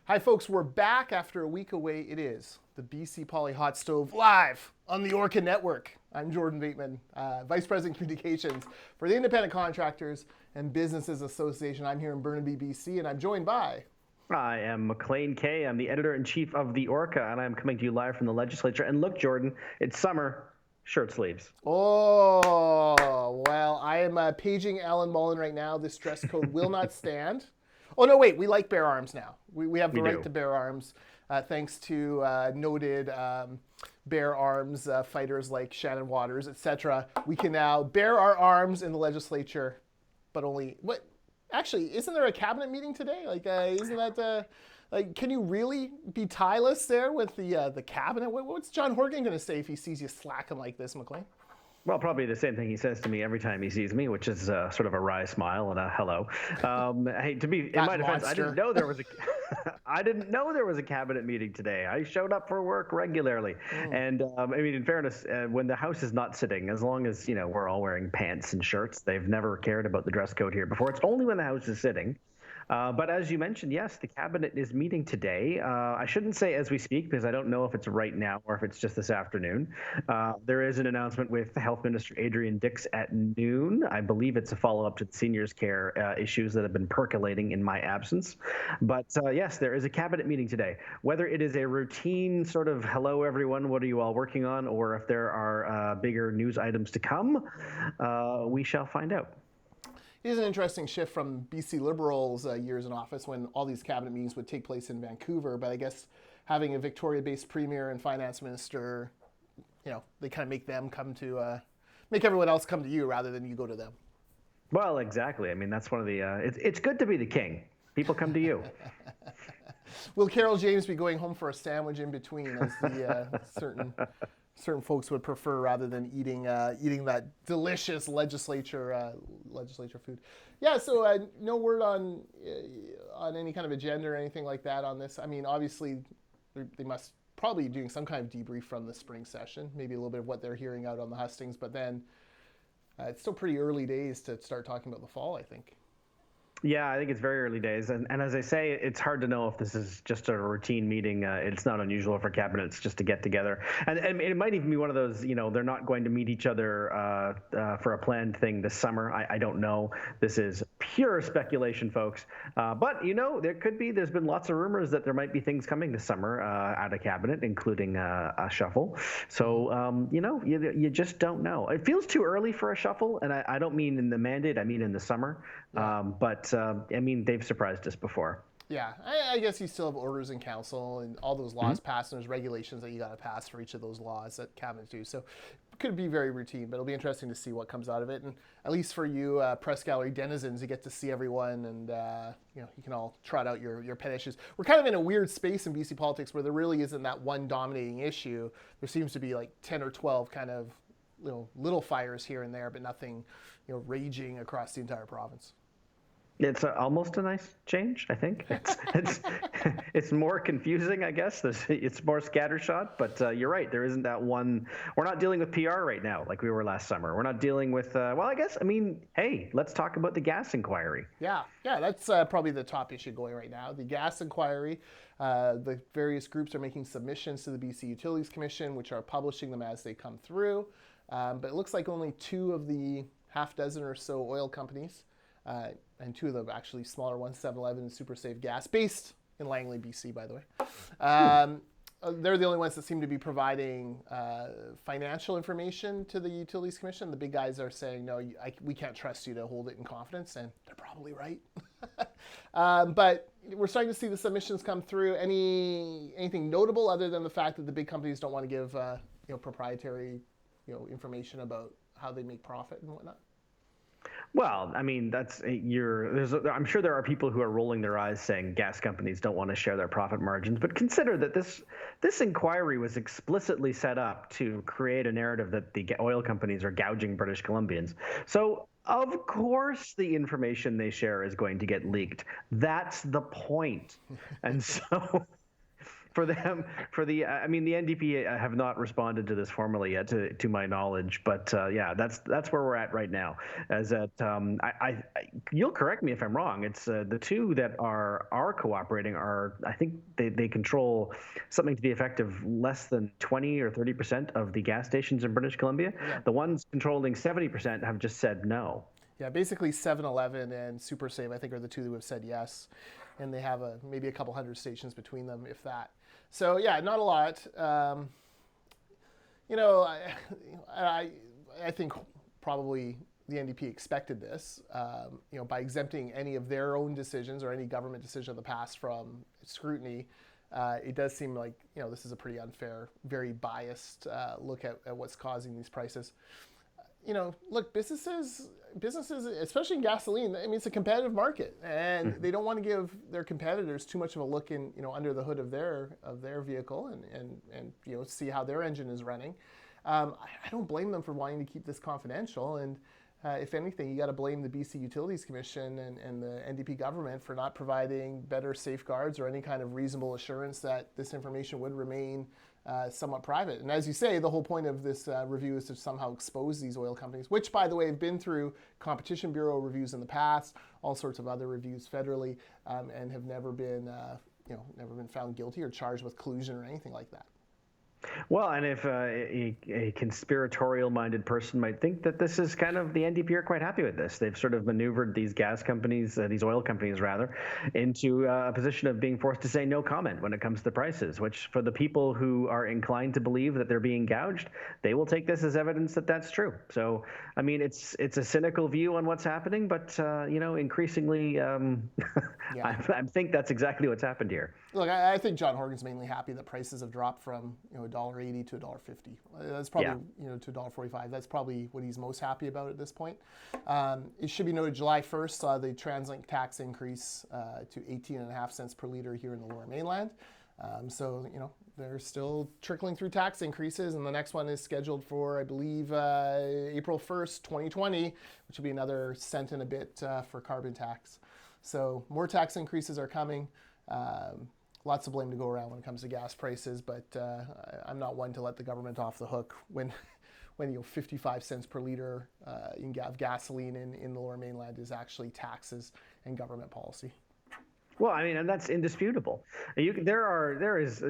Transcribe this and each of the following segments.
Hi, folks. We're back after a week away. It is the BC Poly Hot Stove live on the Orca Network. I'm Jordan Bateman, Vice President Communications for the Independent Contractors and Businesses Association. I'm here in Burnaby, BC, and I'm joined by... I am Maclean K. I'm the editor-in-chief of the Orca, and I'm coming to you live from the legislature. And look, Jordan, it's summer. Shirt sleeves. Oh, well, I am paging Alan Mullen right now. This dress code will not stand. Oh, no, wait. We like bear arms now. We have the right to bear arms thanks to noted bear arms fighters like Shannon Waters, etc. We can now bear our arms in the legislature, but only... What? Actually, isn't there a cabinet meeting today? Like, isn't that... like, can you really be tieless there with the cabinet? What's John Horgan going to say if he sees you slacking like this, Maclean? Well, probably the same thing he says to me every time he sees me, which is sort of a wry smile and a hello. Hey, to be in my defense, I didn't know there was a cabinet meeting today. I showed up for work regularly, and I mean, in fairness, when the House is not sitting, as long as we're all wearing pants and shirts, they've never cared about the dress code here before. It's only when the House is sitting. But as you mentioned, yes, the cabinet is meeting today. I shouldn't say as we speak because I don't know if it's right now or if it's just this afternoon. There is an announcement with Health Minister Adrian Dix at noon. I believe it's a follow-up to the seniors' care issues that have been percolating in my absence. But yes, there is a cabinet meeting today. Whether it is a routine sort of hello, everyone, what are you all working on, or if there are bigger news items to come, we shall find out. It is an interesting shift from BC Liberals' years in office when all these cabinet meetings would take place in Vancouver. But I guess having a Victoria-based premier and finance minister, they kind of make them come to, make everyone else come to you rather than you go to them. Well, exactly. I mean, that's one of the, it's good to be the king. People come to you. Will Carol James be going home for a sandwich in between, as the certain folks would prefer, rather than eating that delicious legislature food? Yeah. So no word on any kind of agenda or anything like that on this. I mean, obviously they must probably be doing some kind of debrief from the spring session, maybe a little bit of what they're hearing out on the hustings, but then it's still pretty early days to start talking about the fall, I think. Yeah, I think it's very early days. And as I say, it's hard to know if this is just a routine meeting. It's not unusual for cabinets just to get together. And it might even be one of those, they're not going to meet each other for a planned thing this summer. I don't know. This is pure speculation, folks. But, there's been lots of rumors that there might be things coming this summer out of cabinet, including a shuffle. So, you just don't know. It feels too early for a shuffle. And I don't mean in the mandate, I mean in the summer. Yeah. But I mean, they've surprised us before. Yeah, I guess you still have orders in council and all those laws passed, and there's regulations that you got to pass for each of those laws that cabinets do. So it could be very routine, but it'll be interesting to see what comes out of it. And at least for you press gallery denizens, you get to see everyone, and you can all trot out your pet issues. We're kind of in a weird space in BC politics where there really isn't that one dominating issue. There seems to be like 10 or 12 kind of little fires here and there, but nothing raging across the entire province. It's almost a nice change, I think. It's more confusing, I guess. It's more scattershot, but you're right. There isn't that one. We're not dealing with PR right now like we were last summer. We're not dealing with, hey, let's talk about the gas inquiry. Yeah, that's probably the top issue going right now. The gas inquiry. The various groups are making submissions to the BC Utilities Commission, which are publishing them as they come through. But it looks like only 2 of the half dozen or so oil companies, and 2 of them actually smaller ones, 7-Eleven and Super Save Gas, based in Langley, BC, by the way. They're the only ones that seem to be providing financial information to the Utilities Commission. The big guys are saying, no, we can't trust you to hold it in confidence, and they're probably right. But we're starting to see the submissions come through. Anything notable other than the fact that the big companies don't want to give proprietary information about how they make profit and whatnot? Well, I mean, I'm sure there are people who are rolling their eyes saying gas companies don't want to share their profit margins, but consider that this inquiry was explicitly set up to create a narrative that the oil companies are gouging British Columbians. So, of course, the information they share is going to get leaked. That's the point. And so I mean, the NDP have not responded to this formally yet, to my knowledge. But yeah, that's where we're at right now. As at, you'll correct me if I'm wrong. It's the two that are cooperating are, I think they control something to the effect of less than 20 or 30% of the gas stations in British Columbia. Yeah. The ones controlling 70% have just said no. Yeah, basically 7-Eleven and Super Save, I think, are the two that have said yes. And they have maybe a couple hundred stations between them, if that. So, yeah, not a lot. You know, I think probably the NDP expected this, you know, by exempting any of their own decisions or any government decision of the past from scrutiny. It does seem like, you know, this is a pretty unfair, very biased look at what's causing these prices. You know, look, businesses, especially in gasoline, I mean, it's a competitive market, and they don't want to give their competitors too much of a look in, you know, under the hood of their vehicle and you know, see how their engine is running. I don't blame them for wanting to keep this confidential, and if anything, you got to blame the BC Utilities Commission and the NDP government for not providing better safeguards or any kind of reasonable assurance that this information would remain somewhat private. And as you say, the whole point of this review is to somehow expose these oil companies, which, by the way, have been through Competition Bureau reviews in the past, all sorts of other reviews federally, and have never been, you know, never been found guilty or charged with collusion or anything like that. Well, and if a conspiratorial-minded person might think that this is kind of, the NDP are quite happy with this. They've sort of maneuvered these gas companies, these oil companies rather, into a position of being forced to say no comment when it comes to prices, which for the people who are inclined to believe that they're being gouged, they will take this as evidence that that's true. So, I mean, it's a cynical view on what's happening, but, you know, increasingly, yeah. I think that's exactly what's happened here. Look, I think John Horgan's mainly happy that prices have dropped from, you know, $1.80 to $1.50. That's probably, you know, to $1.45. That's probably what he's most happy about at this point. It should be noted July 1st saw the TransLink tax increase to 18.5 cents per liter here in the Lower Mainland. So, you know, they're still trickling through tax increases, and the next one is scheduled for, I believe, April 1st, 2020, which will be another cent and a bit for carbon tax. So more tax increases are coming. Lots of blame to go around when it comes to gas prices, but I'm not one to let the government off the hook when you know, 55 cents per liter in gasoline in the Lower Mainland is actually taxes and government policy. Well, I mean, and that's indisputable. There is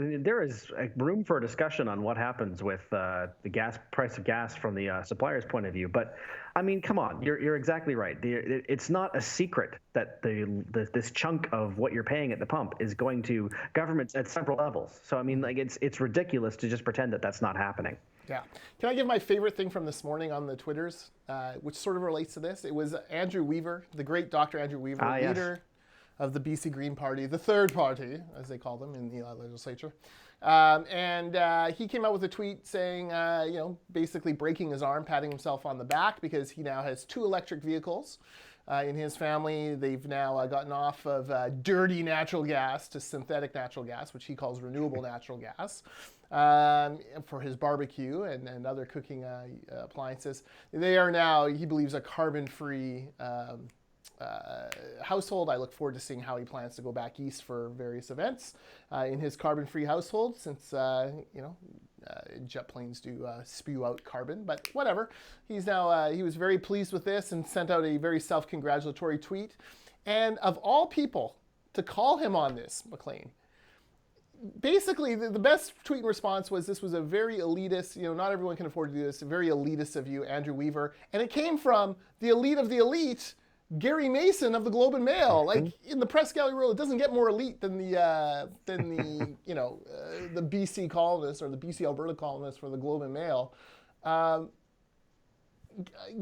room for a discussion on what happens with the price of gas from the supplier's point of view. But I mean, come on, you're exactly right. It's not a secret that this chunk of what you're paying at the pump is going to governments at several levels. So I mean, like it's ridiculous to just pretend that that's not happening. Yeah. Can I give my favorite thing from this morning on the Twitters, which sort of relates to this? It was Andrew Weaver, the great Dr. Andrew Weaver, leader of the BC Green Party, the third party, as they call them in the legislature. And he came out with a tweet saying, you know, basically breaking his arm, patting himself on the back because he now has 2 electric vehicles in his family. They've now gotten off of dirty natural gas to synthetic natural gas, which he calls renewable natural gas, for his barbecue and other cooking appliances. They are now, he believes, a carbon-free household. I look forward to seeing how he plans to go back east for various events in his carbon-free household, since you know, jet planes do spew out carbon. But whatever. He's now he was very pleased with this and sent out a very self-congratulatory tweet. And of all people to call him on this, Maclean, basically the best tweet in response was, this was a very elitist, you know, not everyone can afford to do this, a very elitist of you, Andrew Weaver, and it came from the elite of the elite, Gary Mason of the Globe and Mail. Like, in the press gallery world, it doesn't get more elite than the you know, the BC columnist or the BC Alberta columnist for the Globe and Mail.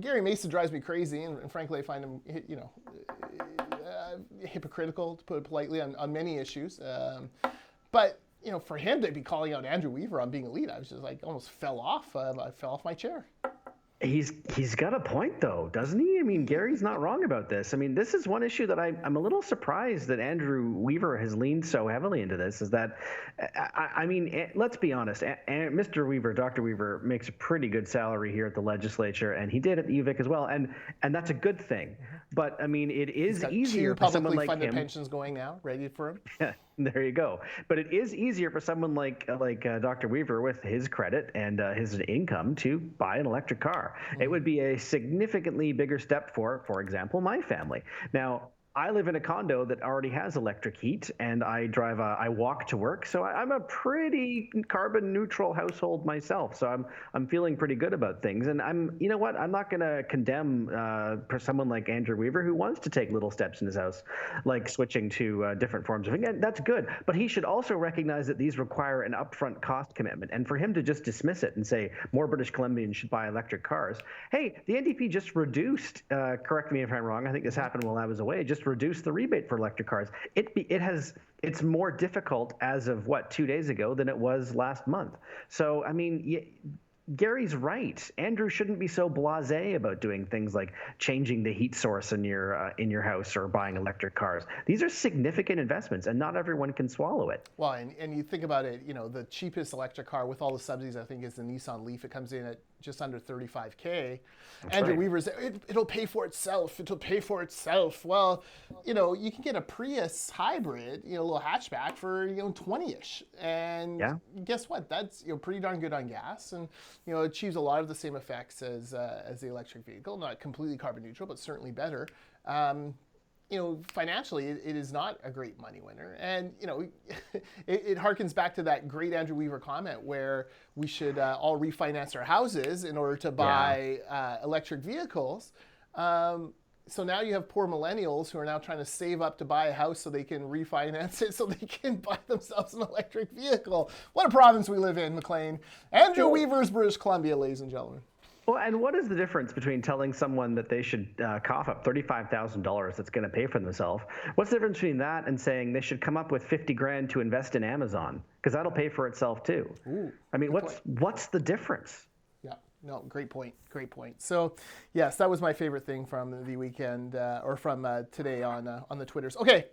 Gary Mason drives me crazy, and frankly, I find him, you know, hypocritical, to put it politely, on many issues. But you know, for him to be calling out Andrew Weaver on being elite, I was just like, almost fell off. I fell off my chair. He's got a point though, doesn't he? mean, Gary's not wrong about this. I mean, this is one issue that I'm a little surprised that Andrew Weaver has leaned so heavily into this, is that, I mean, let's be honest, Mr. Weaver, Dr. Weaver, makes a pretty good salary here at the legislature, and he did at the UVic as well, and that's a good thing. But, I mean, it is easier for someone like him. Publicly funded pensions going now, ready for him. Yeah, there you go. But it is easier for someone like Dr. Weaver with his credit and his income to buy an electric car. It would be a significantly bigger step for example, my family. Now, I live in a condo that already has electric heat, and I walk to work, so I'm a pretty carbon neutral household myself. So I'm feeling pretty good about things, and you know what? I'm not going to condemn someone like Andrew Weaver who wants to take little steps in his house, like switching to different forms of income. That's good, but he should also recognize that these require an upfront cost commitment, and for him to just dismiss it and say more British Columbians should buy electric cars. Hey, the NDP just reduced. Correct me if I'm wrong. I think this happened while I was away. Just reduce the rebate for electric cars. It's more difficult as of 2 days ago than it was last month. So I mean, Gary's right. Andrew shouldn't be so blasé about doing things like changing the heat source in your house or buying electric cars. These are significant investments, and not everyone can swallow it. Well, and you think about it, the cheapest electric car with all the subsidies, I think, is the Nissan Leaf. It comes in at just under $35,000. Andrew Weaver's, it'll pay for itself. It'll pay for itself. Well, you can get a Prius hybrid, a little hatchback for, 20-ish. And guess what? That's, pretty darn good on gas, and, achieves a lot of the same effects as the electric vehicle. Not completely carbon neutral, but certainly better. Financially, it is not a great money winner. And, it harkens back to that great Andrew Weaver comment where we should all refinance our houses in order to buy electric vehicles. So now you have poor millennials who are now trying to save up to buy a house so they can refinance it so they can buy themselves an electric vehicle. What a province we live in, Maclean. Andrew Weaver's British Columbia, ladies and gentlemen. Well, and what is the difference between telling someone that they should cough up $35,000 that's going to pay for themselves? What's the difference between that and saying they should come up with $50,000 to invest in Amazon, because that'll pay for itself too? Ooh, I mean, what's the difference? Yeah, no, great point. Great point. So, yes, that was my favorite thing from the weekend, or from today on the Twitters. Okay,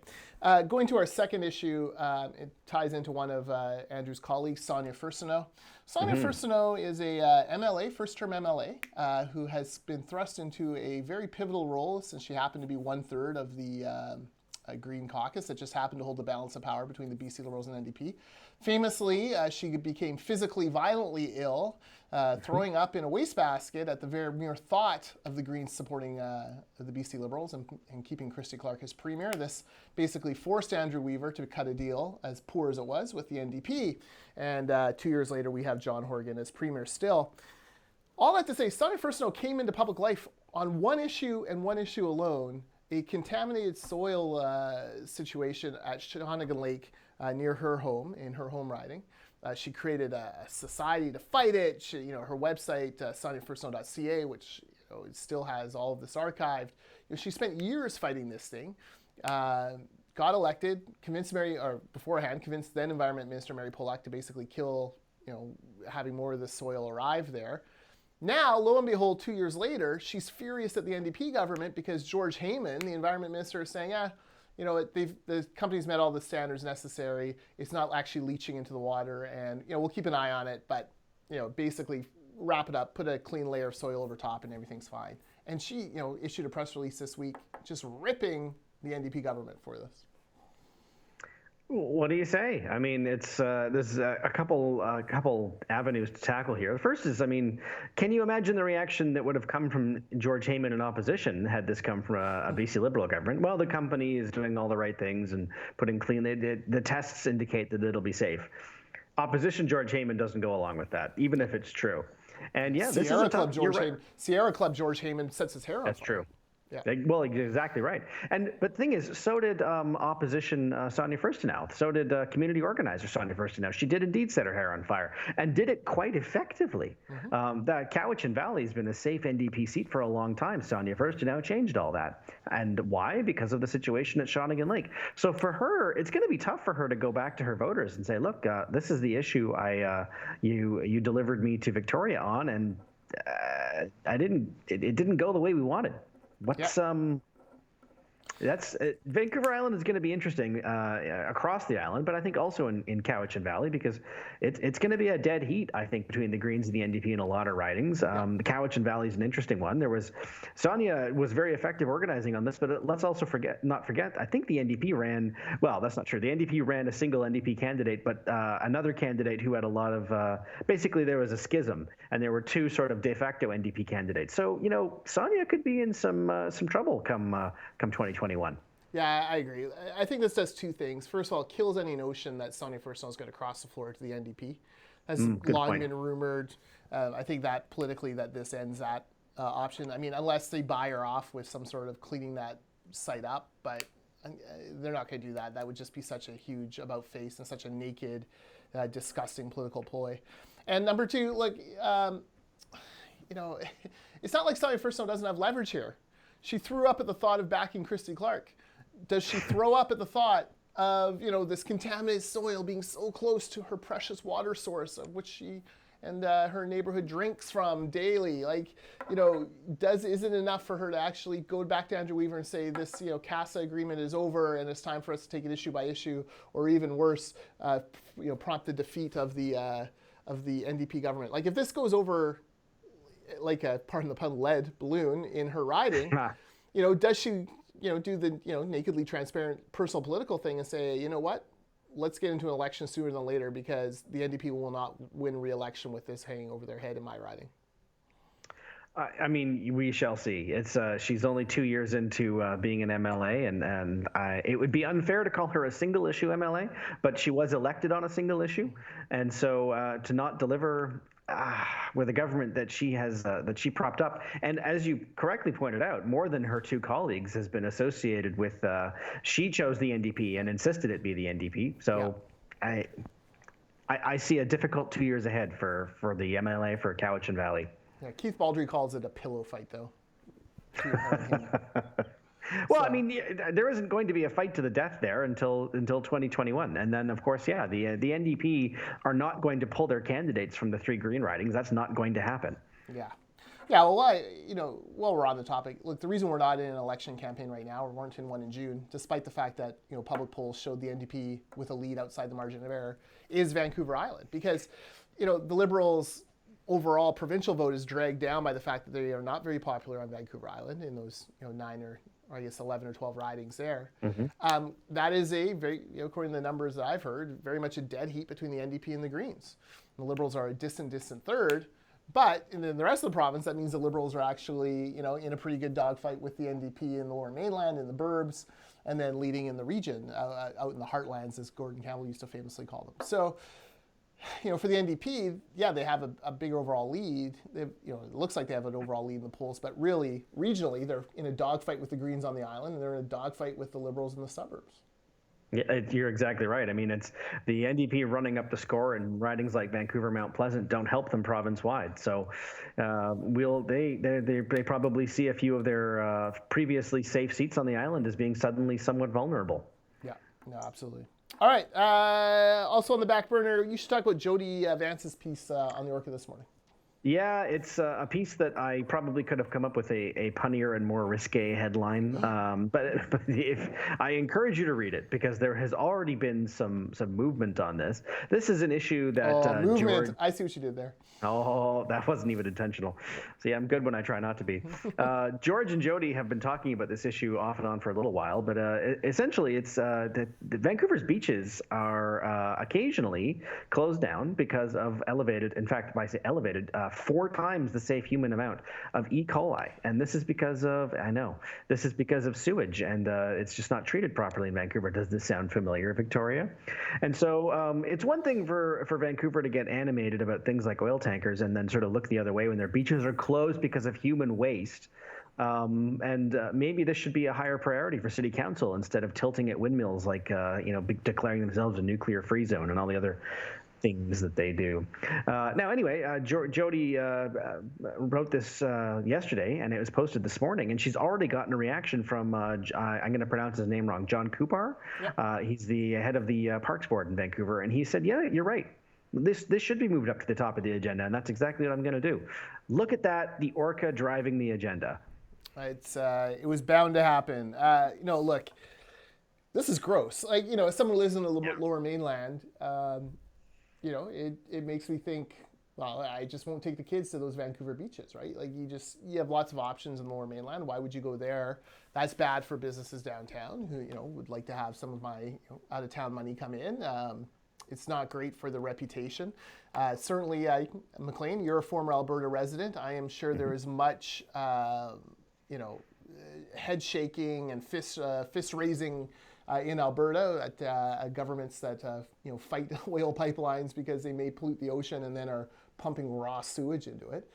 going to our second issue, it ties into one of Andrew's colleagues, Sonia Furstenau. Sonia Furstenau is a MLA, first-term MLA, who has been thrust into a very pivotal role since she happened to be 1/3 of the Green Caucus that just happened to hold the balance of power between the BC Liberals and NDP. Famously, she became physically violently ill, throwing up in a wastebasket at the very mere thought of the Greens supporting the BC Liberals and keeping Christy Clark as premier. This basically forced Andrew Weaver to cut a deal, as poor as it was, with the NDP. And 2 years later, we have John Horgan as premier still. All that to say, Sonia Furstenau came into public life on one issue and one issue alone: a contaminated soil situation at Shawnigan Lake near her home, in her home riding. She created a society to fight it. Her website, soniafurstenau.ca, which still has all of this archived. She spent years fighting this thing. Got elected, convinced then Environment Minister Mary Polak to basically kill, having more of the soil arrive there. Now, lo and behold, 2 years later, she's furious at the NDP government because George Heyman, the environment minister, is saying, the company's met all the standards necessary. It's not actually leaching into the water, and we'll keep an eye on it, but basically wrap it up, put a clean layer of soil over top, and everything's fine. And she, issued a press release this week just ripping the NDP government for this. What do you say? I mean, there's a couple avenues to tackle here. The first is, can you imagine the reaction that would have come from George Heyman in opposition had this come from a BC Liberal government? Well, the company is doing all the right things and putting clean. The tests indicate that it'll be safe. Opposition George Heyman doesn't go along with that, even if it's true. And this is a tough. Sierra Club George Heyman sets his hair on fire. That's true. Yeah. Well, exactly right. But the thing is, so did opposition Sonia Furstenau. So did community organizer Sonia Furstenau. She did indeed set her hair on fire, and did it quite effectively. The Cowichan Valley has been a safe NDP seat for a long time. Sonia Furstenau changed all that. And why? Because of the situation at Shawnigan Lake. So for her, it's going to be tough for her to go back to her voters and say, look, this is the issue you delivered me to Victoria on, and it didn't go the way we wanted. What's That's Vancouver Island is going to be interesting across the island, but I think also in Cowichan Valley, because it's going to be a dead heat, I think, between the Greens and the NDP in a lot of ridings. The Cowichan Valley is an interesting one. Sonia was very effective organizing on this, but let's also not forget, I think the NDP ran, well, that's not true. The NDP ran a single NDP candidate, but another candidate who had a lot of, basically there was a schism, and there were two sort of de facto NDP candidates. So, Sonia could be in some trouble come 2021. Yeah, I agree. I think this does two things. First of all, it kills any notion that Sonia Furstenau is going to cross the floor to the NDP. Has long been rumored. I think that politically that this ends that option. I mean, unless they buy her off with some sort of cleaning that site up, but they're not going to do that. That would just be such a huge about face and such a naked, disgusting political ploy. And number two, it's not like Sonia Furstenau doesn't have leverage here. She threw up at the thought of backing Christy Clark. Does she throw up at the thought of, this contaminated soil being so close to her precious water source, of which she and her neighborhood drinks from daily? Is it enough for her to actually go back to Andrew Weaver and say this, CASA agreement is over and it's time for us to take it issue by issue, or even worse, prompt the defeat of the NDP government? Like, if this goes over like a, pardon the pun, lead balloon in her riding, does she, do the, nakedly transparent personal political thing and say, you know what, let's get into an election sooner than later, because the NDP will not win re-election with this hanging over their head in my riding? I mean, we shall see. It's she's only 2 years into being an MLA, and it would be unfair to call her a single issue MLA, but she was elected on a single issue, and so to not deliver with a government that she has that she propped up, and as you correctly pointed out, more than her two colleagues has been associated with. She chose the NDP and insisted it be the NDP. So I see a difficult 2 years ahead for the MLA for Cowichan Valley. Yeah, Keith Baldry calls it a pillow fight, though. Well, I mean, there isn't going to be a fight to the death there until 2021, and then of course, the NDP are not going to pull their candidates from the three Green ridings. That's not going to happen. Yeah. Well, while we're on the topic, look, the reason we're not in an election campaign right now, or weren't in one in June, despite the fact that public polls showed the NDP with a lead outside the margin of error, is Vancouver Island, because the Liberals' overall provincial vote is dragged down by the fact that they are not very popular on Vancouver Island in those 9 or I guess 11 or 12 ridings there. Mm-hmm. That is a very, according to the numbers that I've heard, very much a dead heat between the NDP and the Greens. The Liberals are a distant third, but in the rest of the province, that means the Liberals are actually, in a pretty good dogfight with the NDP in the Lower Mainland, in the burbs, and then leading in the region, out in the heartlands, as Gordon Campbell used to famously call them. So, for the NDP, they have a bigger overall lead. It looks like they have an overall lead in the polls, but really, regionally, they're in a dogfight with the Greens on the island, and they're in a dogfight with the Liberals in the suburbs. Yeah, you're exactly right. I mean, it's the NDP running up the score, and ridings like Vancouver, Mount Pleasant don't help them province-wide. So, they probably see a few of their previously safe seats on the island as being suddenly somewhat vulnerable. Yeah, no, absolutely. All right. Also on the back burner, you should talk about Jody Vance's piece on the Orca this morning. Yeah, it's a piece that I probably could have come up with a punnier and more risque headline. But if I encourage you to read it, because there has already been some movement on this. This is an issue that movement. I see what you did there. Oh, that wasn't even intentional. See, I'm good when I try not to be. George and Jody have been talking about this issue off and on for a little while, but essentially it's that Vancouver's beaches are occasionally closed down because of elevated, in fact, when I say elevated, 4 times the safe human amount of E. coli. And this is because of, sewage, and it's just not treated properly in Vancouver. Does this sound familiar, Victoria? And so it's one thing for Vancouver to get animated about things like oil tankers and then sort of look the other way when their beaches are closed because of human waste. And maybe this should be a higher priority for city council instead of tilting at windmills, like declaring themselves a nuclear-free zone and all the other things that they do. Now, anyway, Jody wrote this yesterday, and it was posted this morning, and she's already gotten a reaction from, I'm going to pronounce his name wrong, John Kupar. Yep. He's the head of the Parks Board in Vancouver, and he said, yeah, you're right. This should be moved up to the top of the agenda, and that's exactly what I'm going to do. Look at that, the Orca driving the agenda. It was bound to happen. Look, this is gross. Like, as someone who lives in the lower mainland, it makes me think, well, I just won't take the kids to those Vancouver beaches, right? Like, you have lots of options in the lower mainland. Why would you go there? That's bad for businesses downtown who, would like to have some of my out of town money come in. It's not great for the reputation. Certainly, Maclean, you're a former Alberta resident. I am sure there is much, head shaking and fist raising in Alberta at governments that fight oil pipelines because they may pollute the ocean and then are pumping raw sewage into it.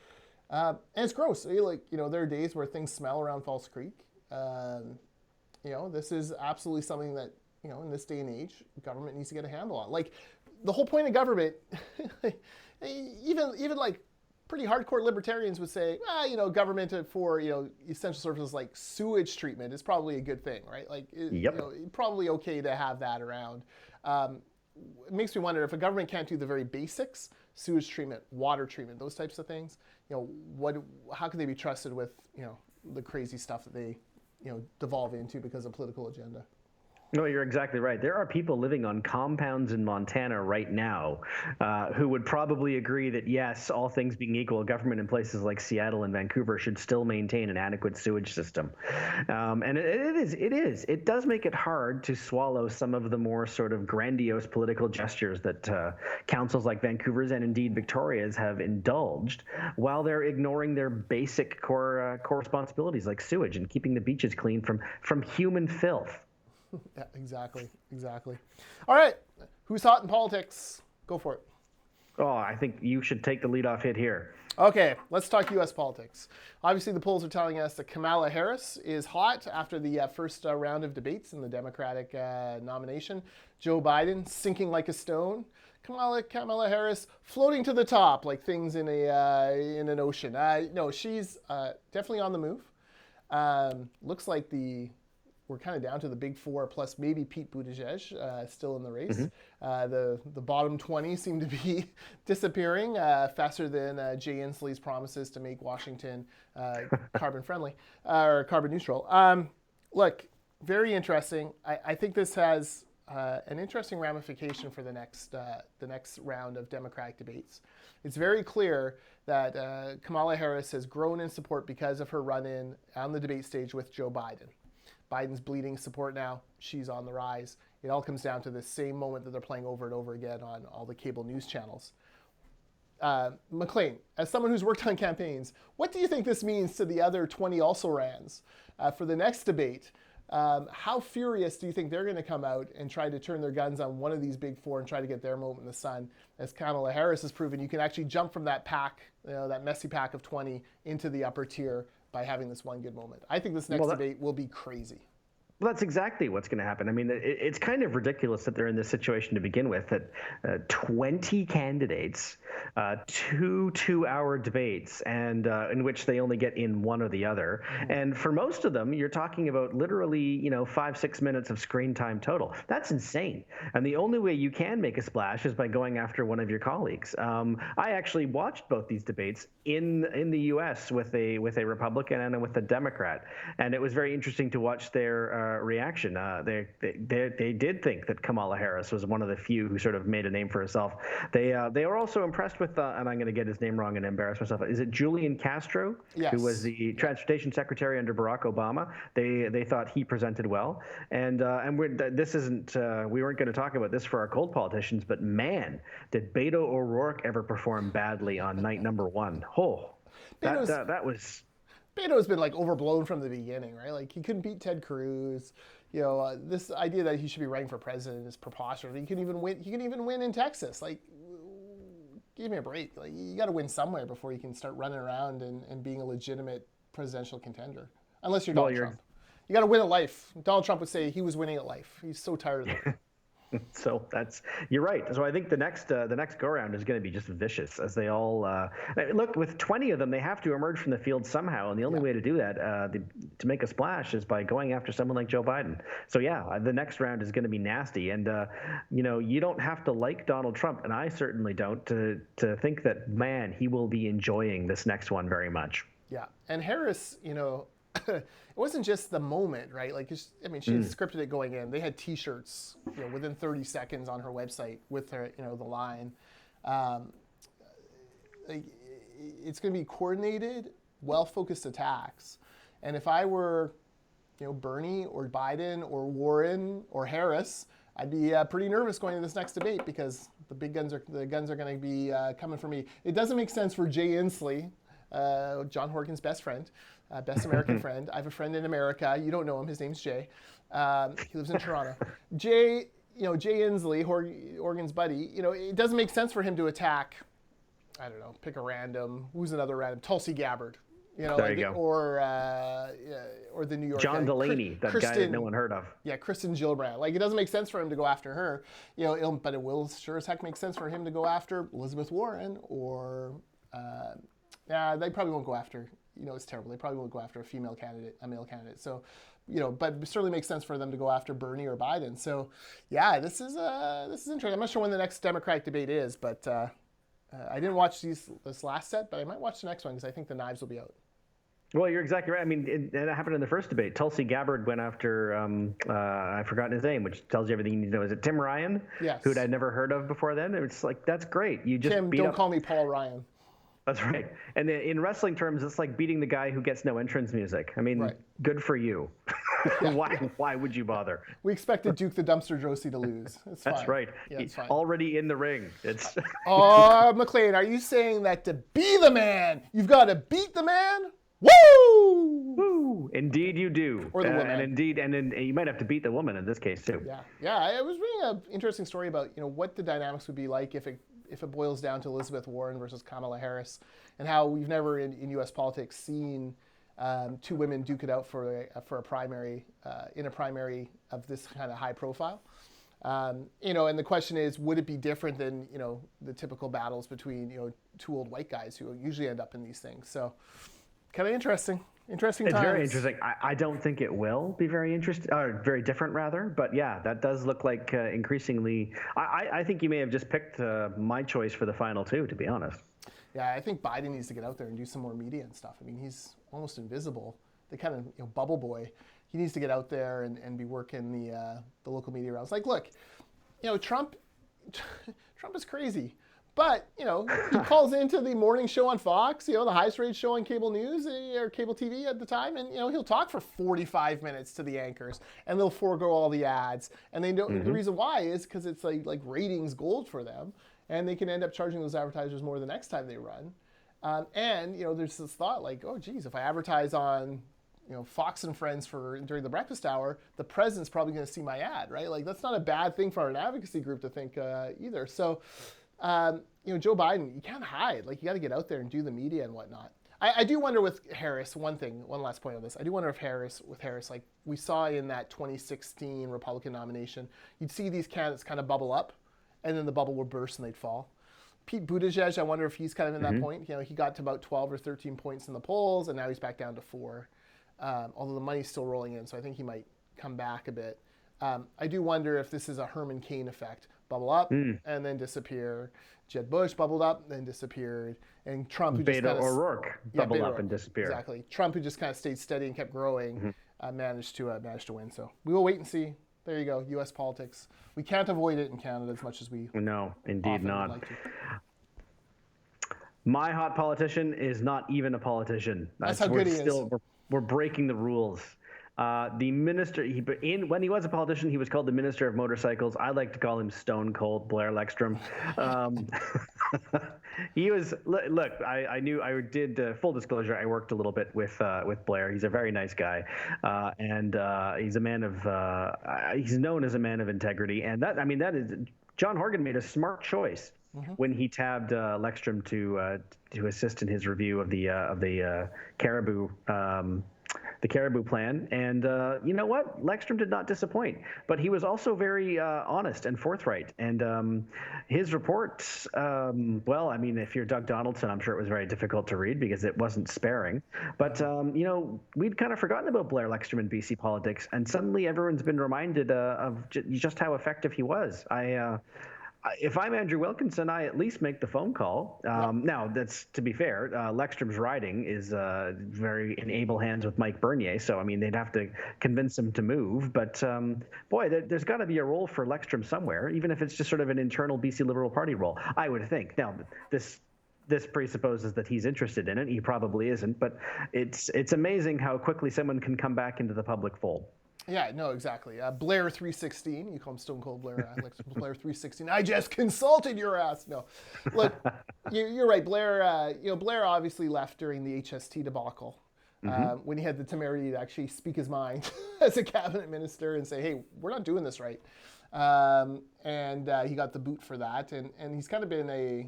And it's gross. There are days where things smell around False Creek. This is absolutely something that, in this day and age, government needs to get a handle on. Like, the whole point of government, even like pretty hardcore libertarians would say, government for, essential services like sewage treatment is probably a good thing, right? Like, probably okay to have that around. It makes me wonder if a government can't do the very basics, sewage treatment, water treatment, those types of things, how can they be trusted with, the crazy stuff that they, devolve into because of political agenda? No, you're exactly right. There are people living on compounds in Montana right now who would probably agree that, yes, all things being equal, government in places like Seattle and Vancouver should still maintain an adequate sewage system. And it does make it hard to swallow some of the more sort of grandiose political gestures that councils like Vancouver's and indeed Victoria's have indulged while they're ignoring their basic core responsibilities like sewage and keeping the beaches clean from human filth. Yeah, exactly. All right, who's hot in politics? Go for it. Oh, I think you should take the leadoff hit here. Okay, let's talk U.S. politics. Obviously, the polls are telling us that Kamala Harris is hot after the first round of debates in the Democratic nomination. Joe Biden sinking like a stone. Kamala Harris floating to the top like things in an ocean. No, she's definitely on the move. Looks like we're kind of down to the big four plus maybe Pete Buttigieg still in the race. Mm-hmm. The bottom 20 seem to be disappearing faster than Jay Inslee's promises to make Washington carbon friendly or carbon neutral. Look, very interesting. I think this has an interesting ramification for the next round of Democratic debates. It's very clear that Kamala Harris has grown in support because of her run-in on the debate stage with Joe Biden. Biden's bleeding support now. She's on the rise. It all comes down to the same moment that they're playing over and over again on all the cable news channels. Maclean, as someone who's worked on campaigns, what do you think this means to the other 20 also-rans for the next debate? How furious do you think they're going to come out and try to turn their guns on one of these big four and try to get their moment in the sun? As Kamala Harris has proven, you can actually jump from that pack, that messy pack of 20 into the upper tier by having this one good moment. I think this next debate will be crazy. Well, that's exactly what's going to happen. I mean, it's kind of ridiculous that they're in this situation to begin with, that 20 candidates, two 2-hour debates, and in which they only get in one or the other. Mm-hmm. And for most of them, you're talking about literally, 5-6 minutes of screen time total. That's insane. And the only way you can make a splash is by going after one of your colleagues. I actually watched both these debates in the U.S. with a Republican and with a Democrat, and it was very interesting to watch their reaction. They did think that Kamala Harris was one of the few who sort of made a name for herself. They were also impressed with, and I'm going to get his name wrong and embarrass myself. Is it Julian Castro, yes, who was the transportation secretary under Barack Obama? They thought he presented well, and this isn't. We weren't going to talk about this for our cold politicians, but man, did Beto O'Rourke ever perform badly on night number one? Oh, that was. Beto's been like overblown from the beginning, right? Like he couldn't beat Ted Cruz. This idea that he should be running for president is preposterous. He can even win in Texas. Like, give me a break. Like you got to win somewhere before you can start running around and being a legitimate presidential contender. Unless you're Donald Trump. You got to win at life. Donald Trump would say he was winning at life. He's so tired of it. So you're right. So I think the next go round is going to be just vicious as they all look. With 20 of them, they have to emerge from the field somehow, and the only way to do that to make a splash is by going after someone like Joe Biden. So the next round is going to be nasty, and you don't have to like Donald Trump, and I certainly don't, to think that he will be enjoying this next one very much. Yeah, and Harris, it wasn't just the moment, right? Like, I mean, she had scripted it going in. They had T-shirts, within 30 seconds on her website with her, the line. Like, it's going to be coordinated, well-focused attacks. And if I were, Bernie or Biden or Warren or Harris, I'd be pretty nervous going into this next debate because the guns are going to be coming for me. It doesn't make sense for Jay Inslee, John Horgan's best friend, best American friend. I have a friend in America. You don't know him. His name's Jay. He lives in Toronto. Jay Inslee, Horgan's buddy. It doesn't make sense for him to attack. I don't know. Pick a random. Who's another random? Tulsi Gabbard. There you go. Or the New York John Delaney, that guy that no one heard of. Yeah, Kristen Gillibrand. Like, it doesn't make sense for him to go after her. But it will sure as heck make sense for him to go after Elizabeth Warren or. They probably won't go after. It's terrible. They probably won't go after a male candidate. So, but it certainly makes sense for them to go after Bernie or Biden. So, yeah, this is interesting. I'm not sure when the next Democratic debate is, but I didn't watch this last set, but I might watch the next one because I think the knives will be out. Well, you're exactly right. I mean, it happened in the first debate. Tulsi Gabbard went after, I've forgotten his name, which tells you everything you need to know. Is it Tim Ryan? Yes. Who I'd never heard of before then? It's like, that's great. You just Tim, don't call me Paul Ryan. That's right. And in wrestling terms, it's like beating the guy who gets no entrance music. I mean, Good for you. Why would you bother? We expected Duke the Dumpster Drosy to lose. That's right. Yeah, it's fine. Already in the ring. It's. Oh, Maclean, are you saying that to be the man, you've got to beat the man? Woo! Woo! Indeed, you do. Or the woman. And you might have to beat the woman in this case too. Yeah. I was reading an interesting story about what the dynamics would be like if it boils down to Elizabeth Warren versus Kamala Harris, and how we've never in U.S. politics seen two women duke it out for a primary in a primary of this kind of high profile. And the question is, would it be different than the typical battles between two old white guys who usually end up in these things? So. Kind of interesting times. It's very interesting. I don't think it will be very interesting, or very different rather. But yeah, that does look like increasingly. I think you may have just picked my choice for the final two, to be honest. Yeah, I think Biden needs to get out there and do some more media and stuff. I mean, he's almost invisible. The kind of bubble boy. He needs to get out there and be working the local media around. It's like, look, Trump is crazy. But, he calls into the morning show on Fox, the highest rated show on cable news or cable TV at the time. And, he'll talk for 45 minutes to the anchors and they'll forego all the ads. And they don't, the reason why is because it's like ratings gold for them. And they can end up charging those advertisers more the next time they run. And, there's this thought like, oh, geez, if I advertise on, Fox and Friends during the breakfast hour, the president's probably going to see my ad, right? Like, that's not a bad thing for an advocacy group to think either. So, Joe Biden, you can't hide. Like, you got to get out there and do the media and whatnot. I do wonder with Harris, one last point on this. I do wonder if Harris, like we saw in that 2016 Republican nomination, you'd see these candidates kind of bubble up, and then the bubble would burst and they'd fall. Pete Buttigieg, I wonder if he's kind of in that point. He got to about 12 or 13 points in the polls, and now he's back down to 4. Although the money's still rolling in, so I think he might come back a bit. I do wonder if this is a Herman Cain effect. Bubble up and then disappear. Jeb Bush bubbled up, then disappeared. And Trump, who just Beto O'Rourke bubbled up and disappeared. Exactly. Trump, who just kind of stayed steady and kept growing, managed to win. So we will wait and see. There you go, U.S. politics. We can't avoid it in Canada as much as we. No, indeed not. Like to. My hot politician is not even a politician. That's how good he is. We're breaking the rules. The minister, when he was a politician, he was called the Minister of Motorcycles. I like to call him Stone Cold Blair Lekstrom. He was, look, I did, full disclosure, I worked a little bit with Blair. He's a very nice guy. And he's a man of, he's known as a man of integrity. And that is, John Horgan made a smart choice when he tabbed Lekstrom to assist in his review of the Caribou plan. And you know what? Lekstrom did not disappoint. But he was also very honest and forthright. And his reports, if you're Doug Donaldson, I'm sure it was very difficult to read because it wasn't sparing. But, we'd kind of forgotten about Blair Lekstrom in BC politics. And suddenly everyone's been reminded of just how effective he was. if I'm Andrew Wilkinson, I at least make the phone call. Now, that's to be fair. Lekstrom's riding is very in able hands with Mike Bernier, so I mean they'd have to convince him to move. But boy, there's got to be a role for Lekstrom somewhere, even if it's just sort of an internal BC Liberal Party role. I would think. Now, this presupposes that he's interested in it. He probably isn't, but it's amazing how quickly someone can come back into the public fold. Yeah, no, exactly. Blair 316, you call him Stone Cold Blair. Blair 316. I just consulted your ass. No, look, you're right. Blair, Blair obviously left during the HST debacle when he had the temerity to actually speak his mind as a cabinet minister and say, "Hey, we're not doing this right," and he got the boot for that. And he's kind of been a,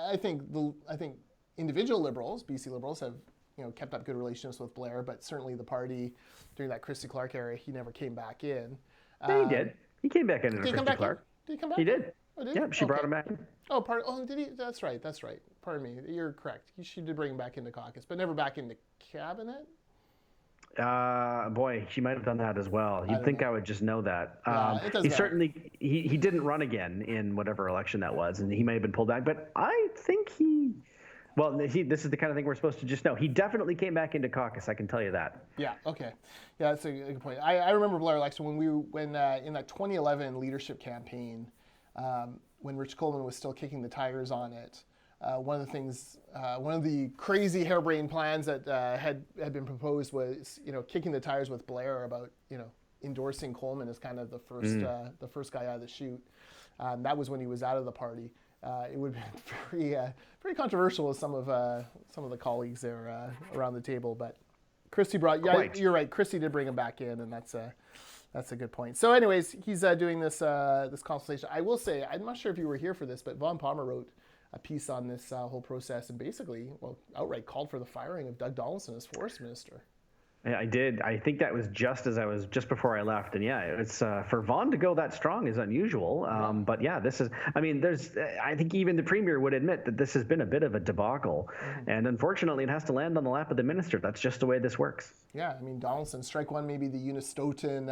I think individual Liberals, BC Liberals, have kept up good relationships with Blair, but certainly the party during that Christy Clark era, he never came back in. Yeah, he did. He came back in. Did he come back in? Did he come back? He did. Oh, did yeah, she brought him back in. Oh, did he? That's right. Pardon me. You're correct. She did bring him back into caucus, but never back into cabinet. Boy, she might have done that as well. You'd think I would just know that. It doesn't matter. Certainly he didn't run again in whatever election that was, and he may have been pulled back. But I think this is the kind of thing we're supposed to just know. He definitely came back into caucus. I can tell you that. Yeah. Okay. Yeah, that's a good point. I remember Blair Lekstrom when in that 2011 leadership campaign, when Rich Coleman was still kicking the tires on it. One of the crazy harebrained plans that had been proposed was kicking the tires with Blair about endorsing Coleman as kind of the first guy out of the chute. That was when he was out of the party. It would have been very controversial with some of the colleagues there around the table. But Christy you're right. Christy did bring him back in, and that's a good point. So, anyways, he's doing this consultation. I will say, I'm not sure if you were here for this, but Vaughn Palmer wrote a piece on this whole process and basically, outright called for the firing of Doug Donaldson as forest minister. Yeah, I did. I think that was just before I left. And yeah, it's for Vaughn to go that strong is unusual. But yeah, I think even the premier would admit that this has been a bit of a debacle. And unfortunately, it has to land on the lap of the minister. That's just the way this works. Yeah, I mean, Donaldson, strike one, maybe the Unistoten,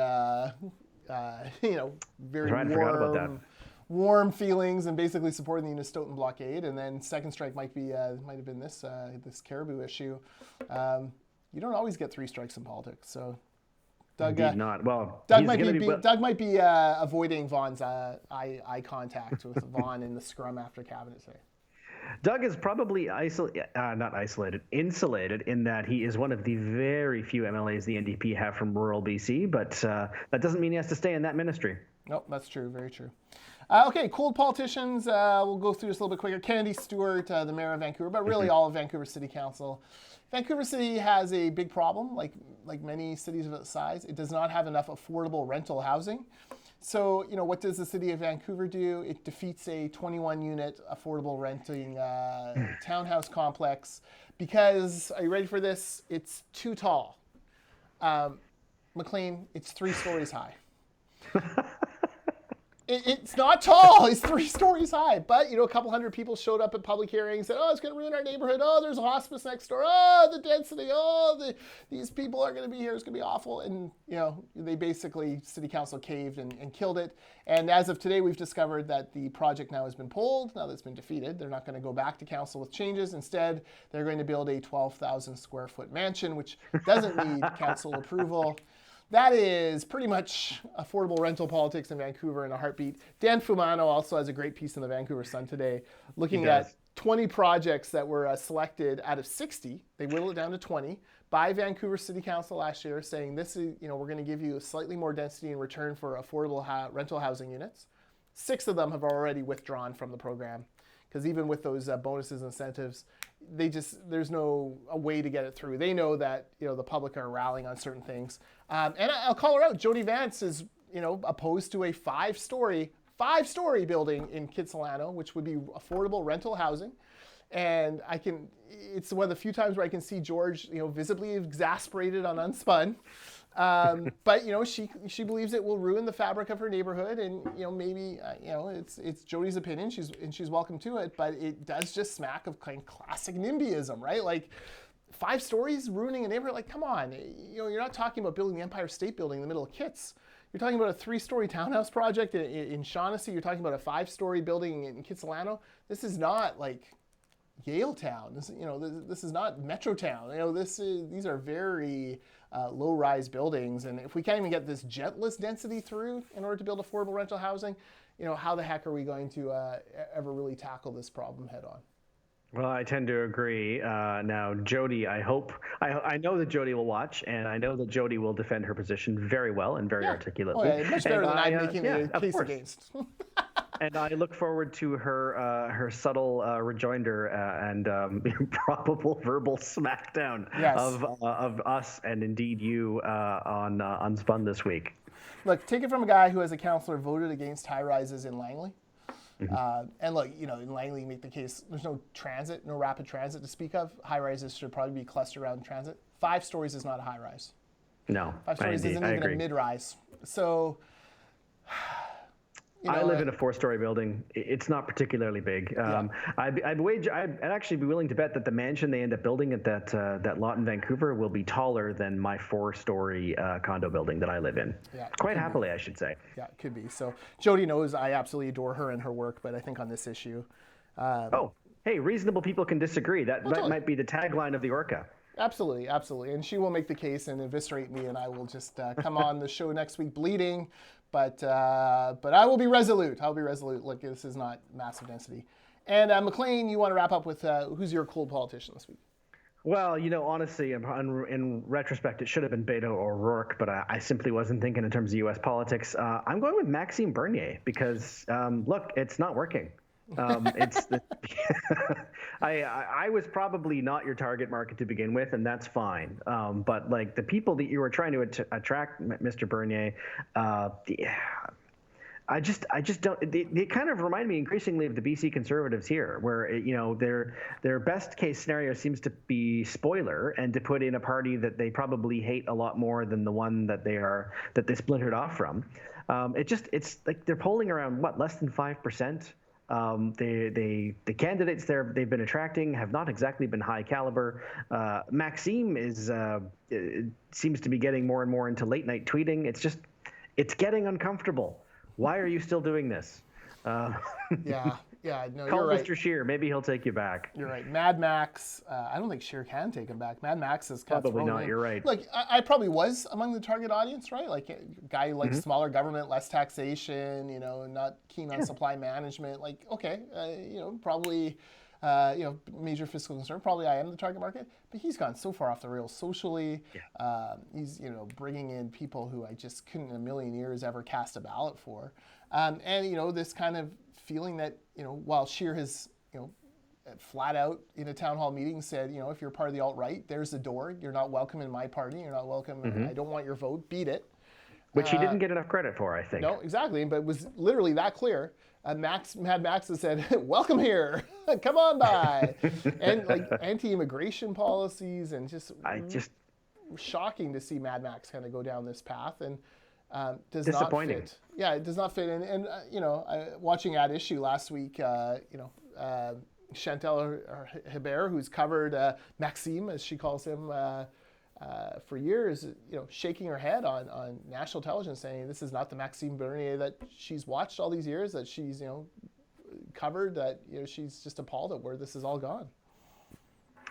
very forgot about that. Warm feelings and basically supporting the Unistoten blockade. And then second strike might have been this caribou issue. You don't always get three strikes in politics, so Doug. Not well. Doug might be avoiding Vaughn's eye contact with Vaughn in the scrum after cabinet day. Doug is probably insulated in that he is one of the very few MLAs the NDP have from rural BC, but that doesn't mean he has to stay in that ministry. Nope, that's true. Very true. Okay, cold politicians. We'll go through this a little bit quicker. Kennedy Stewart, the mayor of Vancouver, but really all of Vancouver City Council. Vancouver City has a big problem, like many cities of its size. It does not have enough affordable rental housing. So, what does the city of Vancouver do? It defeats a 21-unit affordable renting townhouse complex because, are you ready for this? It's too tall. Maclean, it's 3 stories high. It's not tall. It's 3 stories high. But, a couple hundred people showed up at public hearings and said, it's going to ruin our neighborhood. Oh, there's a hospice next door. Oh, the density. Oh, these people are going to be here. It's going to be awful. And, they basically, city council caved and killed it. And as of today, we've discovered that the project now has been pulled. Now that it's been defeated, they're not going to go back to council with changes. Instead, they're going to build a 12,000 square foot mansion, which doesn't need council approval. That is pretty much affordable rental politics in Vancouver in a heartbeat. Dan Fumano also has a great piece in the Vancouver Sun today looking at 20 projects that were selected out of 60. They whittled it down to 20 by Vancouver City Council last year, saying this is, we're going to give you slightly more density in return for affordable rental housing units. 6 of them have already withdrawn from the program because even with those bonuses and incentives, there's no a way to get it through. They know that the public are rallying on certain things, and I'll call her out. Jody Vance is opposed to a 5-story building in Kitsilano, which would be affordable rental housing, and it's one of the few times where I can see George visibly exasperated on Unspun. But she believes it will ruin the fabric of her neighborhood, and maybe it's Jody's opinion. She's welcome to it, but it does just smack of kind of classic NIMBYism, right? Like 5 stories ruining a neighborhood. Like, come on, you're not talking about building the Empire State Building in the middle of Kits. You're talking about a 3-story townhouse project in Shaughnessy. You're talking about a 5-story building in Kitsilano. This is not like Yale Town. This is not Metro Town. These are very low-rise buildings, and if we can't even get this gentlest density through in order to build affordable rental housing, how the heck are we going to ever really tackle this problem head on? Well, I tend to agree. Now, Jody, I know that Jody will watch, and I know that Jody will defend her position very well and very articulately. Oh, yeah, much better than I'm making a case against. And I look forward to her subtle rejoinder and probable verbal smackdown of us and indeed you on Unspun this week. Look, take it from a guy who, as a councillor, voted against high-rises in Langley. And look, in Langley, you make the case, there's no transit, no rapid transit to speak of. High-rises should probably be clustered around transit. 5 stories is not a high-rise. No, 5 stories isn't even a mid-rise. So... I live in a 4-story building. It's not particularly big. I'd actually be willing to bet that the mansion they end up building at that lot in Vancouver will be taller than my 4-story condo building that I live in. Yeah, quite happily, I should say. Yeah, it could be. So Jody knows I absolutely adore her and her work, but I think on this issue... hey, reasonable people can disagree. That might be the tagline of the Orca. Absolutely, absolutely. And she will make the case and eviscerate me, and I will just come on the show next week bleeding. But I will be resolute. I'll be resolute. Look, this is not massive density. And Maclean, you want to wrap up with who's your cool politician this week? Well, honestly, in retrospect, it should have been Beto or Rourke, but I simply wasn't thinking in terms of U.S. politics. I'm going with Maxime Bernier because, look, it's not working. I was probably not your target market to begin with, and that's fine. But like the people that you were trying to attract, Mr. Bernier, I just don't. They kind of remind me increasingly of the BC Conservatives here, where their best case scenario seems to be spoiler and to put in a party that they probably hate a lot more than the one that they splintered off from. It's like they're polling around less than 5%. The candidates they've been attracting have not exactly been high caliber. Maxime seems to be getting more and more into late night tweeting. It's getting uncomfortable. Why are you still doing this? No, Call you're right. Mr. Scheer. Maybe he'll take you back. You're right. Mad Max, I don't think Scheer can take him back. Mad Max is kind probably of not. You're right. Look, I probably was among the target audience, right? Like a guy who likes smaller government, less taxation, not keen on supply management. Like, okay, probably, major fiscal concern. Probably I am the target market, but he's gone so far off the rails socially. Yeah. He's, bringing in people who I just couldn't in a million years ever cast a ballot for. And, this kind of feeling that, while Scheer has, flat out in a town hall meeting said, if you're part of the alt-right, there's the door. You're not welcome in my party. You're not welcome. I don't want your vote. Beat it. Which he didn't get enough credit for, I think. No, exactly. But it was literally that clear. Mad Max has said, welcome here. Come on by. And like anti-immigration policies and just shocking to see Mad Max kind of go down this path. And does not fit. Yeah, it does not fit. And watching At Issue last week, Chantal Hebert, who's covered Maxime, as she calls him, for years, shaking her head on national television, saying this is not the Maxime Bernier that she's watched all these years, that she's covered, that she's just appalled at where this has all gone.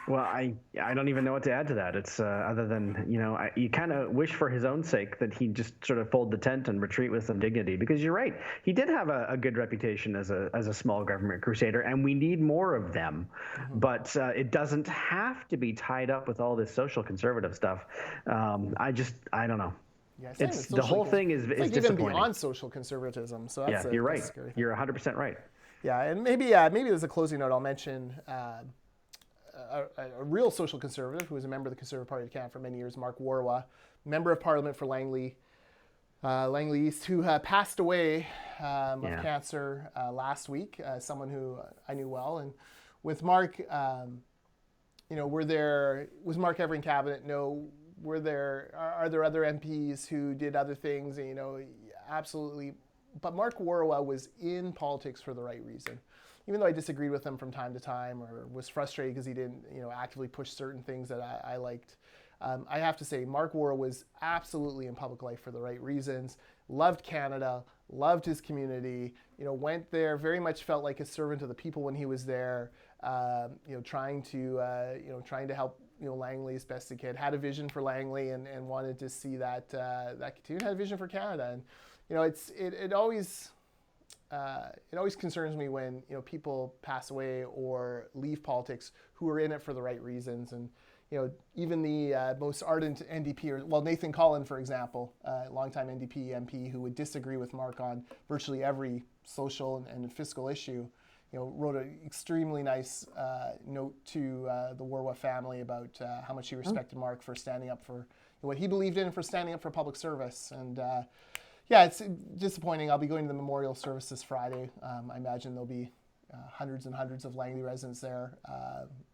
Well, I don't even know what to add to that. It's other than, you kind of wish for his own sake that he just sort of fold the tent and retreat with some dignity, because you're right. He did have a good reputation as a small government crusader, and we need more of them. But it doesn't have to be tied up with all this social conservative stuff. I don't know. Yeah, it's the whole thing is disappointing. Even beyond social conservatism. So that's you're right. You're 100% right. Yeah, and maybe as a closing note, I'll mention a real social conservative who was a member of the Conservative Party of Canada for many years, Mark Warwa, member of Parliament for Langley East, who passed away of cancer last week. Someone who I knew well, and with Mark, was Mark ever in cabinet? No. Are there other MPs who did other things? Absolutely. But Mark Warwa was in politics for the right reason. Even though I disagreed with him from time to time or was frustrated because he didn't, actively push certain things that I liked, I have to say Mark Warwa was absolutely in public life for the right reasons, loved Canada, loved his community, went there, very much felt like a servant of the people when he was there, trying to help, Langley as best he could, had a vision for Langley and wanted to see that continue, had a vision for Canada. And, it always concerns me when, people pass away or leave politics who are in it for the right reasons. And, even the most ardent NDP, Nathan Cullen, for example, longtime NDP MP who would disagree with Mark on virtually every social and fiscal issue, wrote an extremely nice note to the Warwa family about how much he respected Mark for standing up for what he believed in and for standing up for public service. And it's disappointing. I'll be going to the memorial service this Friday. I imagine there'll be hundreds and hundreds of Langley residents there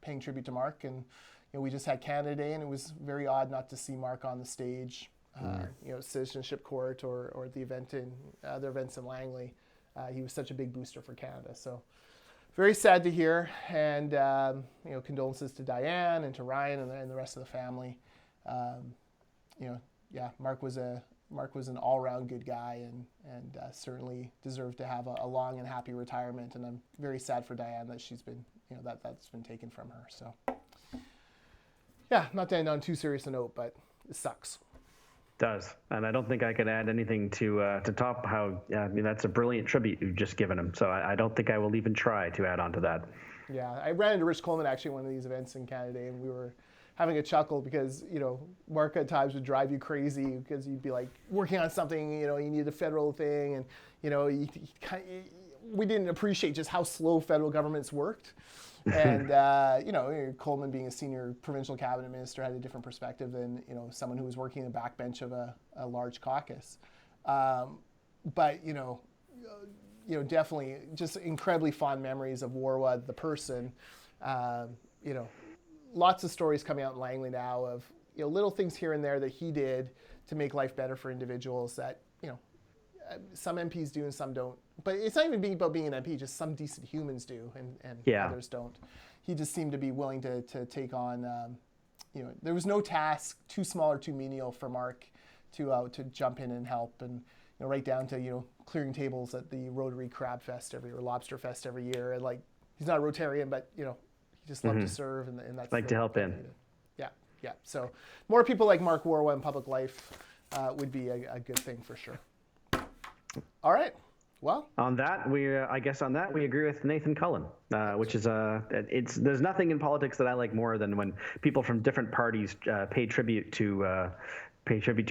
paying tribute to Mark. And we just had Canada Day, and it was very odd not to see Mark on the stage, Citizenship Court or the event in other events in Langley. He was such a big booster for Canada. So very sad to hear, and condolences to Diane and to Ryan and the rest of the family. Mark was an all-around good guy, and certainly deserved to have a long and happy retirement. And I'm very sad for Diane that she's been, that's been taken from her. So. Yeah, not to end on too serious a note, but it sucks. Does, and I don't think I could add anything to top how. That's a brilliant tribute you've just given him. So I don't think I will even try to add on to that. Yeah, I ran into Rich Coleman actually at one of these events in Canada, and we were having a chuckle because Mark at times would drive you crazy because you'd be like working on something, you need a federal thing, and we didn't appreciate just how slow federal governments worked. And, Coleman being a senior provincial cabinet minister had a different perspective than, someone who was working in the backbench of a large caucus. But definitely just incredibly fond memories of Warwa, the person. Lots of stories coming out in Langley now of, little things here and there that he did to make life better for individuals that, some MPs do and some don't. But it's not even about being an MP, just some decent humans do and others don't. He just seemed to be willing to take on, there was no task too small or too menial for Mark to jump in and help. And right down to, clearing tables at the Rotary Crab Fest or Lobster Fest every year. And he's not a Rotarian, but, he just loved to serve. And that's like to help in. Yeah. So more people like Mark Warwa in public life would be a good thing for sure. All right. Well, on that we agree with Nathan Cullen, which is there's nothing in politics that I like more than when people from different parties pay tribute to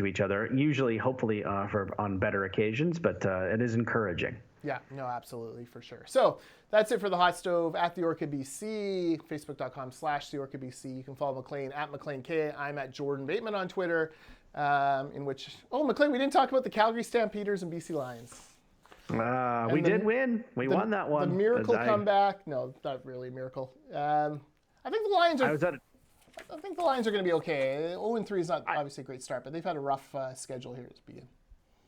each other. Usually, hopefully, on better occasions, but it is encouraging. Yeah, no, absolutely, for sure. So that's it for the Hot Stove at the Orchid BC, Facebook.com/the Orchid BC. You can follow Maclean at Maclean K. I'm at Jordan Bateman on Twitter. Maclean, we didn't talk about the Calgary Stampeders and BC Lions. We did win. We won that one. The miracle comeback. No, not really a miracle. I think the Lions are. I think the Lions are going to be okay. 0-3 is not obviously a great start, but they've had a rough schedule here to begin.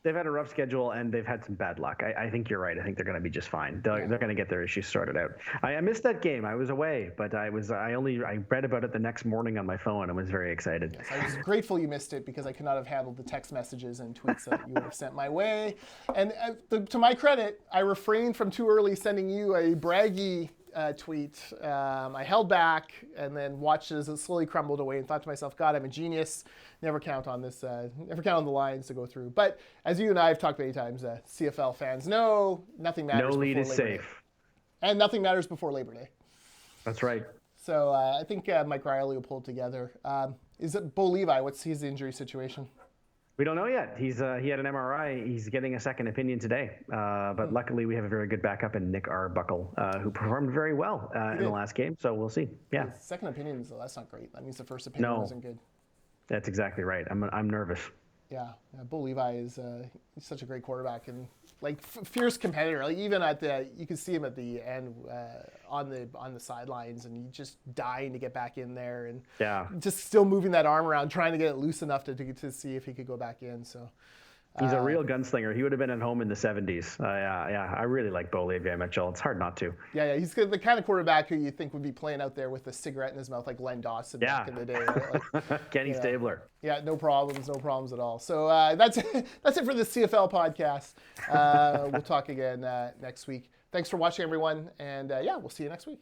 They've had a rough schedule, and they've had some bad luck. I think you're right. I think they're going to be just fine. They're going to get their issues sorted out. I missed that game. I was away, but I read about it the next morning on my phone and was very excited. Yes, I was grateful you missed it because I could not have handled the text messages and tweets that you would have sent my way. And to my credit, I refrained from too early sending you a braggy tweet. I held back and then watched it as it slowly crumbled away and thought to myself, God, I'm a genius. Never count on this. Never count on the Lions to go through. But as you and I have talked many times, CFL fans know nothing matters. No lead is safe. Day. And nothing matters before Labor Day. That's right. So I think Mike Riley will pull it together. Is it Bo Levi? What's his injury situation? We don't know yet. He had an MRI. He's getting a second opinion today. But luckily, we have a very good backup in Nick Arbuckle, who performed very well in the last game. So we'll see. Yeah. Second opinions, though, that's not great. That means the first opinion wasn't good. That's exactly right. I'm nervous. Yeah. Bo Levi is he's such a great quarterback and fierce competitor. Even you can see him at the end on the sidelines, and he's just dying to get back in there, and just still moving that arm around, trying to get it loose enough to see if he could go back in. So He's a real gunslinger. He would have been at home in the 70s. Yeah, I really like Bo Levi Mitchell. It's hard not to. Yeah, he's the kind of quarterback who you think would be playing out there with a cigarette in his mouth, like Len Dawson back in the day. Right? Like, Kenny Stabler. Yeah, no problems at all. So that's it for the CFL podcast. We'll talk again next week. Thanks for watching, everyone, and we'll see you next week.